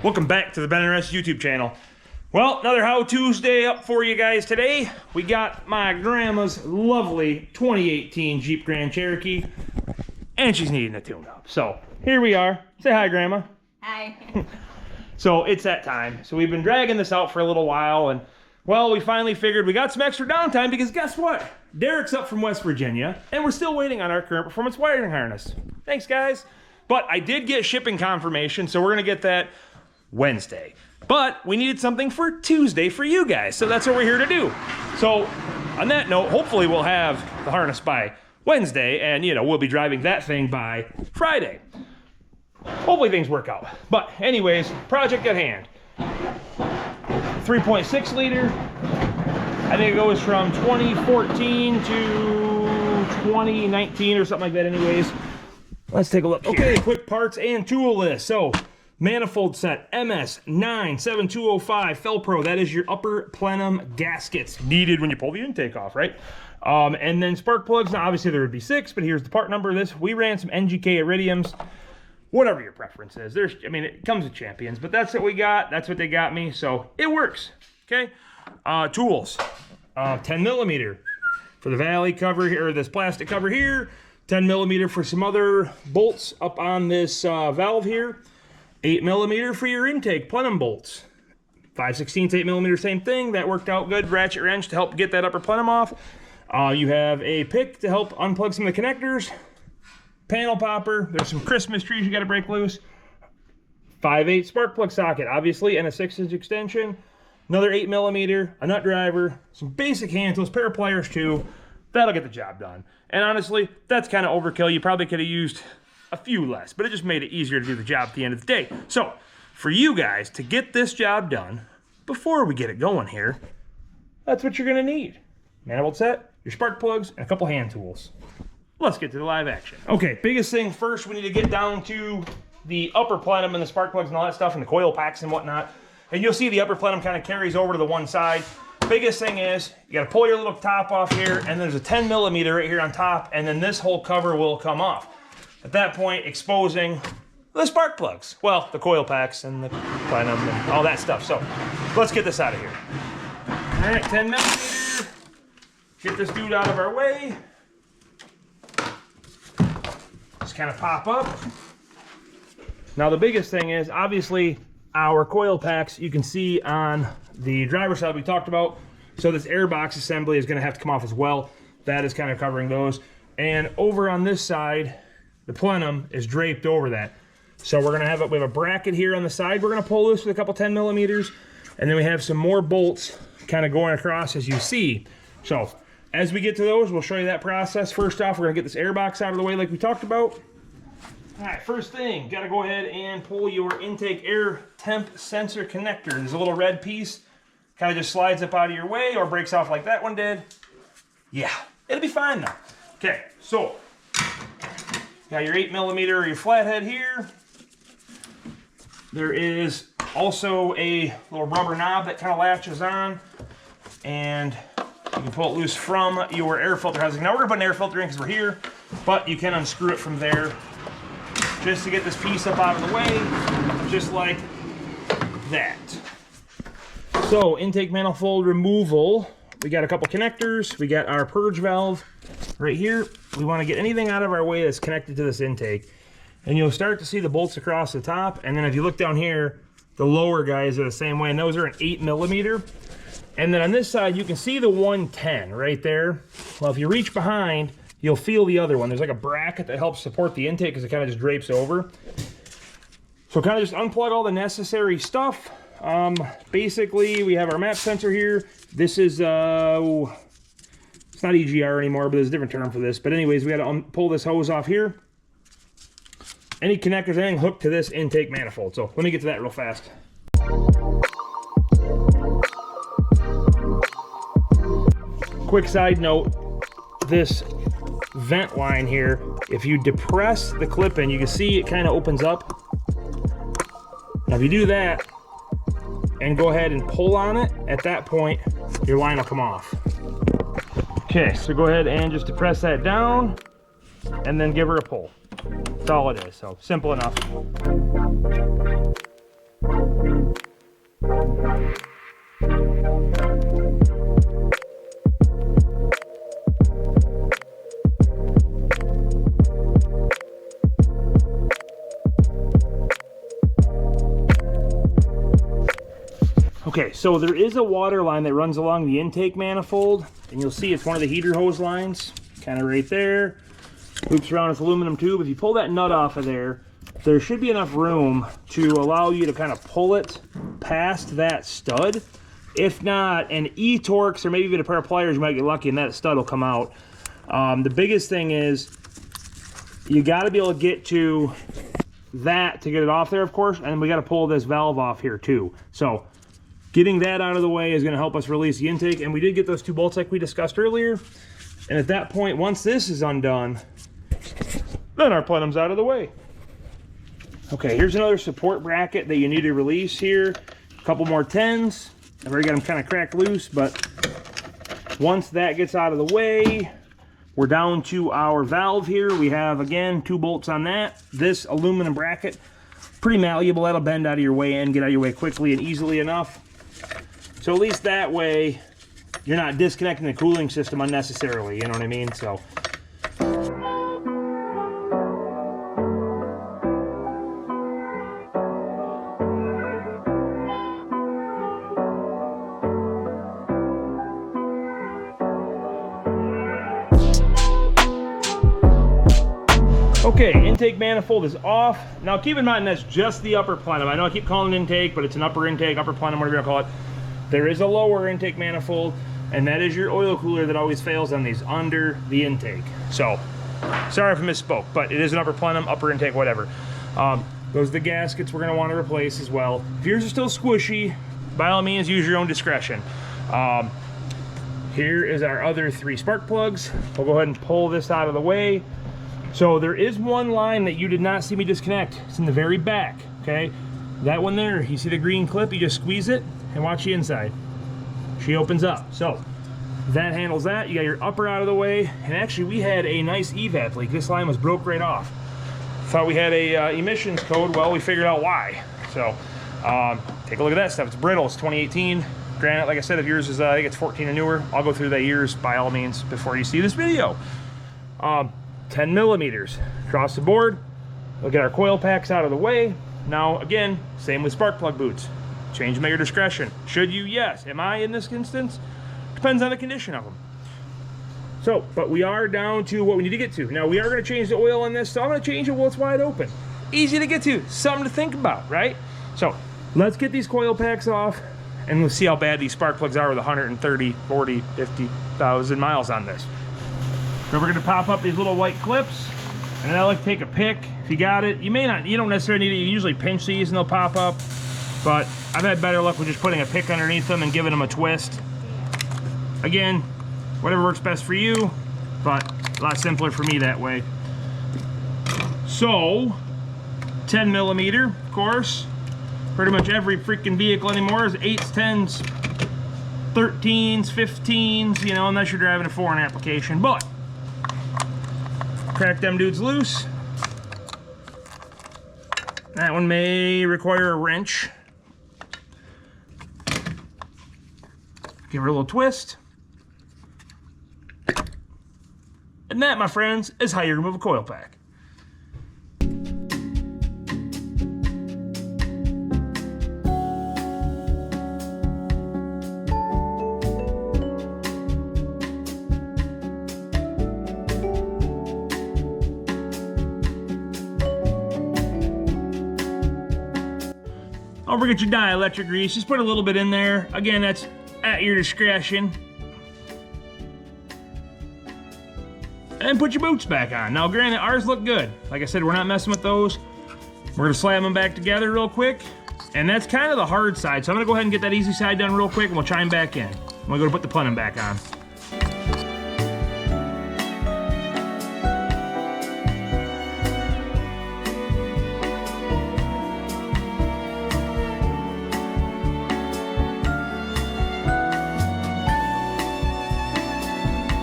Welcome back to the Ben and Rest YouTube channel. Well, another How Tuesday up for you guys today. We got my grandma's lovely 2018 Jeep Grand Cherokee, and she's needing a tune-up. So here we are. Say hi, Grandma. Hi. So it's that time. So we've been dragging this out for a little while, and well, we finally figured we got some extra downtime because guess what? Derek's up from West Virginia, and we're still waiting on our current performance wiring harness. Thanks, guys. But I did get shipping confirmation, so we're gonna get that Wednesday. But we needed something for Tuesday for you guys, so that's what we're here to do. So on that note, hopefully we'll have the harness by Wednesday, and you know, we'll be driving that thing by Friday. Hopefully things work out. But anyways, project at hand. 3.6 liter. I think it goes from 2014 to 2019 or something like that anyways. Let's take a look. Okay, quick parts and tool list. So manifold set MS97205 Felpro. That is your upper plenum gaskets needed when you pull the intake off, right? And then spark plugs. Now, obviously there would be 6, but here's the part number of this. We ran some NGK Iridiums. Whatever your preference is. I mean, it comes with Champions, but that's what we got. That's what they got me, so it works. Okay. Tools. 10 millimeter for the valley cover here, or this plastic cover here. 10 millimeter for some other bolts up on this valve here. 8 millimeter for your intake plenum bolts. 5/16, 8 millimeter, same thing. That worked out good. Ratchet wrench to help get that upper plenum off. You have a pick to help unplug some of the connectors. Panel popper. There's some Christmas trees you got to break loose. 5/8 spark plug socket, obviously, and a 6-inch extension. Another 8 millimeter, a nut driver, some basic hand tools, pair of pliers too. That'll get the job done. And honestly, that's kind of overkill. You probably could have used a few less, but it just made it easier to do the job at the end of the day. So for you guys to get this job done before we get it going here, that's what you're going to need. Manifold set, your spark plugs, and a couple hand tools. Let's get to the live action. Okay, biggest thing first, we need to get down to the upper plenum and the spark plugs and all that stuff and the coil packs and whatnot. And you'll see the upper plenum kind of carries over to the one side. Biggest thing is you got to pull your little top off here, and there's a 10 millimeter right here on top, and then this whole cover will come off. At that point, exposing the spark plugs. Well, the coil packs and the plenum and all that stuff. So let's get this out of here. All right, 10 millimeter. Get this dude out of our way. Just kind of pop up. Now the biggest thing is obviously our coil packs you can see on the driver's side we talked about. So this air box assembly is going to have to come off as well. That is kind of covering those. And over on this side, the plenum is draped over that. So we're going to have we have a bracket here on the side. We're going to pull this with a couple 10 millimeters. And then we have some more bolts kind of going across as you see. So as we get to those, we'll show you that process. First off, we're going to get this air box out of the way like we talked about. All right, first thing, got to go ahead and pull your intake air temp sensor connector. There's a little red piece, kind of just slides up out of your way or breaks off like that one did. Yeah, it'll be fine now. Okay, so got your 8 millimeter or your flathead here. There is also a little rubber knob that kind of latches on, and you can pull it loose from your air filter housing. Now we're gonna put an air filter in because we're here, but you can unscrew it from there just to get this piece up out of the way, just like that. So intake manifold removal. We got a couple connectors. We got our purge valve right here. We want to get anything out of our way that's connected to this intake. And you'll start to see the bolts across the top. And then if you look down here, the lower guys are the same way, and those are an 8 millimeter. And then on this side, you can see the 110 right there. Well, if you reach behind, you'll feel the other one. There's like a bracket that helps support the intake because it kind of just drapes over. So kind of just unplug all the necessary stuff. Basically, we have our map sensor here. This is, it's not EGR anymore, but there's a different term for this. But anyways, we got to pull this hose off here. Any connectors, anything hooked to this intake manifold. So let me get to that real fast. Quick side note, this vent line here, if you depress the clip in, you can see it kind of opens up. Now if you do that and go ahead and pull on it, at that point your line will come off. Okay, so go ahead and just depress that down and then give her a pull. That's all it is, so simple enough. Okay, so there is a water line that runs along the intake manifold, and you'll see it's one of the heater hose lines, kind of right there. Loops around this aluminum tube. If you pull that nut off of there, there should be enough room to allow you to kind of pull it past that stud. If not, an E-Torx or maybe even a pair of pliers, you might get lucky and that stud will come out. The biggest thing is you got to be able to get to that to get it off there, of course, and we got to pull this valve off here too. So getting that out of the way is going to help us release the intake, and we did get those 2 bolts like we discussed earlier. And at that point, once this is undone, then our plenum's out of the way. Okay, here's another support bracket that you need to release here. A couple more 10s. I've already got them kind of cracked loose, but once that gets out of the way, we're down to our valve here. We have, again, 2 bolts on that. This aluminum bracket, pretty malleable. That'll bend out of your way and get out of your way quickly and easily enough. So at least that way, you're not disconnecting the cooling system unnecessarily, you know what I mean? So okay, intake manifold is off. Now keep in mind that's just the upper plenum. I know I keep calling it intake, but it's an upper intake, upper plenum, whatever you call it. There is a lower intake manifold, and that is your oil cooler that always fails on these under the intake. So, sorry if I misspoke, but it is an upper plenum, upper intake, whatever. Those are the gaskets we're gonna want to replace as well. If yours are still squishy, by all means, use your own discretion. Here is our other 3 spark plugs. We'll go ahead and pull this out of the way. So there is one line that you did not see me disconnect. It's in the very back, okay? That one there, you see the green clip, you just squeeze it and watch the inside. She opens up. So that handles that. You got your upper out of the way. And actually we had a nice evap leak. This line was broke right off. Thought we had a emissions code. Well, we figured out why. So take a look at that stuff. It's brittle, it's 2018. Granted, like I said, if yours is, I think it's 14 and newer, I'll go through that years by all means before you see this video. 10 millimeters across the board. We'll get our coil packs out of the way. Now, again, same with spark plug boots. Change them at your discretion. Should you? Yes. Am I in this instance? Depends on the condition of them. So, but we are down to what we need to get to. Now, we are going to change the oil on this, so I'm going to change it while it's wide open. Easy to get to. Something to think about, right? So, let's get these coil packs off, and we'll see how bad these spark plugs are with 130, 40, 50,000 miles on this. So we're going to pop up these little white clips, and then I like to take a pick. If you got it, you don't necessarily need it. You usually pinch these and they'll pop up, but I've had better luck with just putting a pick underneath them and giving them a twist. Again, whatever works best for you, but a lot simpler for me that way. So 10 millimeter, of course. Pretty much every freaking vehicle anymore is 8s, 10s, 13s, 15s, you know, unless you're driving a foreign application. But crack them dudes loose. That one may require a wrench. Give her a little twist. And that, my friends, is how you remove a coil pack. Don't forget your dielectric grease. Just put a little bit in there. Again, that's at your discretion. And put your boots back on. Now, granted, ours look good. Like I said, we're not messing with those. We're gonna slam them back together real quick. And that's kind of the hard side. So I'm gonna go ahead and get that easy side done real quick, and we'll chime back in. We're gonna put the plenum back on.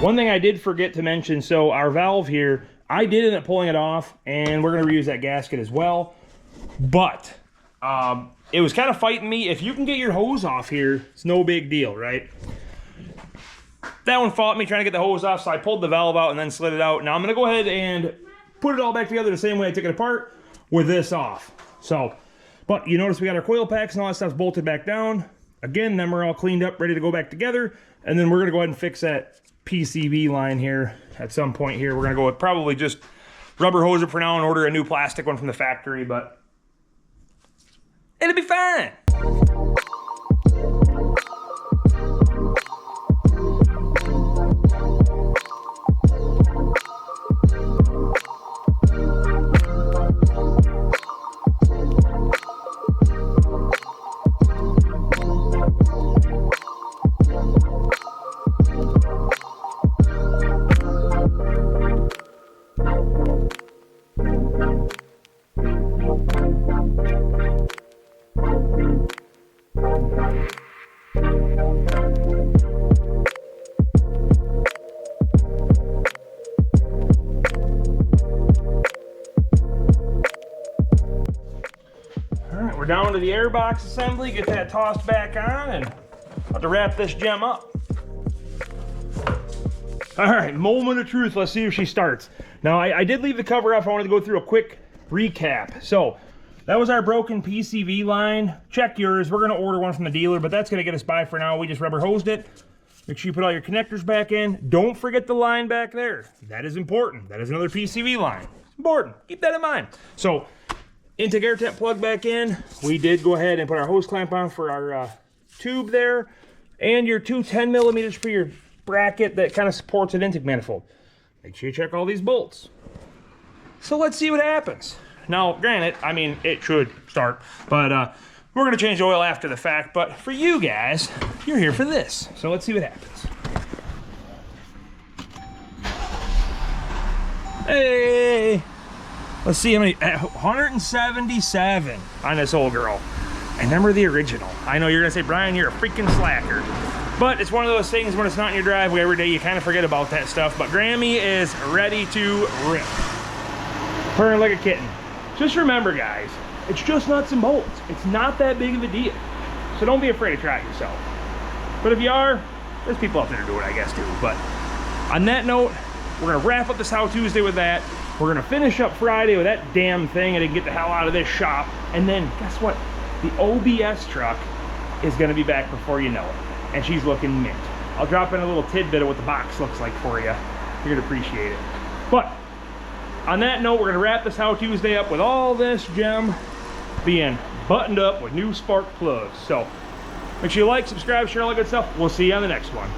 One thing I did forget to mention, so our valve here, I did end up pulling it off, and we're going to reuse that gasket as well. But it was kind of fighting me. If you can get your hose off here, it's no big deal, right? That one fought me trying to get the hose off, so I pulled the valve out and then slid it out. Now I'm going to go ahead and put it all back together the same way I took it apart with this off. So, but you notice we got our coil packs and all that stuff bolted back down. Again, them are all cleaned up, ready to go back together. And then we're gonna go ahead and fix that PCV line here at some point here. We're gonna go with probably just rubber hose it for now and order a new plastic one from the factory, but it'll be fine. We're down to the airbox assembly, get that tossed back on, and I'll have to wrap this gem up. All right, moment of truth. Let's see if she starts. Now, I did leave the cover off. I wanted to go through a quick recap. So, that was our broken PCV line. Check yours. We're going to order one from the dealer, but that's going to get us by for now. We just rubber hosed it. Make sure you put all your connectors back in. Don't forget the line back there. That is important. That is another PCV line. It's important. Keep that in mind. So, intake air tap plug back in. We did go ahead and put our hose clamp on for our tube there, and your two 10 millimeters for your bracket that kind of supports an intake manifold. Make sure you check all these bolts. So let's see what happens. Now, granted, I mean, it should start, but we're gonna change oil after the fact, but for you guys, you're here for this. So let's see what happens. Hey! Let's see how many, 177 on this old girl. I remember the original. I know you're gonna say, Brian, you're a freaking slacker. But it's one of those things when it's not in your driveway every day, you kind of forget about that stuff. But Grammy is ready to rip. Purring like a kitten. Just remember, guys, it's just nuts and bolts. It's not that big of a deal. So don't be afraid to try it yourself. But if you are, there's people out there to do it, I guess, too. But on that note, we're gonna wrap up this How Tuesday with that. We're gonna finish up Friday with that damn thing and get the hell out of this shop. And then, guess what? The OBS truck is gonna be back before you know it. And she's looking mint. I'll drop in a little tidbit of what the box looks like for you. You're gonna appreciate it. But, on that note, we're gonna wrap this How Tuesday up with all this gem being buttoned up with new spark plugs. So, make sure you like, subscribe, share all that good stuff. We'll see you on the next one.